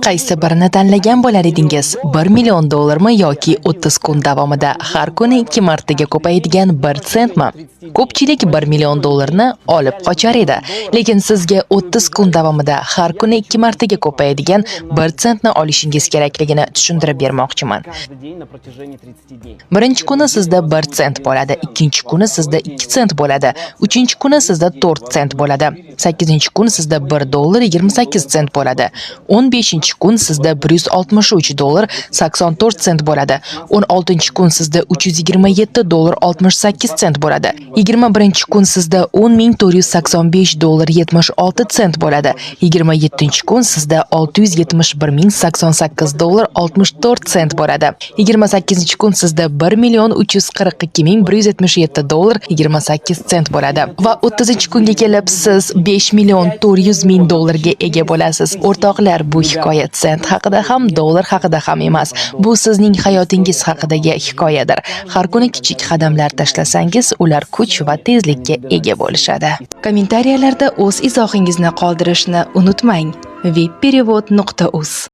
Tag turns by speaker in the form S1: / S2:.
S1: Qaysi birini tanlagan bo'lar edingiz? 1 million dollarmi yoki 30 kun davomida har kuni 2 martaga ko'payadigan 1 sentmi? Ko'pchilik 1 million dollarni olib qochar edi, lekin sizga 30 kun davomida har kuni 2 martaga ko'payadigan 1 sentni olishingiz kerakligini tushuntirib bermoqchiman. Birinchi kuni sizda 1 sent bo'ladi, ikkinchi kuni sizda 2 sent bo'ladi, uchinchi kuni sizda 4 sent bo'ladi, 8-chi kun sizda 1 dollar 28 sent bo'ladi, 15-chi kun sizda 163 dollar 84 sent bo'ladi, 16-chi kun sizda 327 dollar 68 sent bo'ladi, 21-chi kun sizda 10.485 dollar 76 sent bo'ladi, 27-chi kun sizda 671.088 dollar 64 sent bo'ladi, 28-chi kun sizda 1.342.177 dollar 28 sent bo'ladi va 30-chi kunga kelib siz 5.400.000 dollarga ega bo'lasiz. O'rtoqlar, bu hikoya sent haqida ham, dollar haqida ham emas. Bu sizning hayotingiz haqidagi hikoyadir. Har kuni kichik qadamlar tashlasangiz, ular kuch va tezlikka ega bo'lishadi. Kommentariyalarda o'z izohingizni qoldirishni unutmang. vipperevod.uz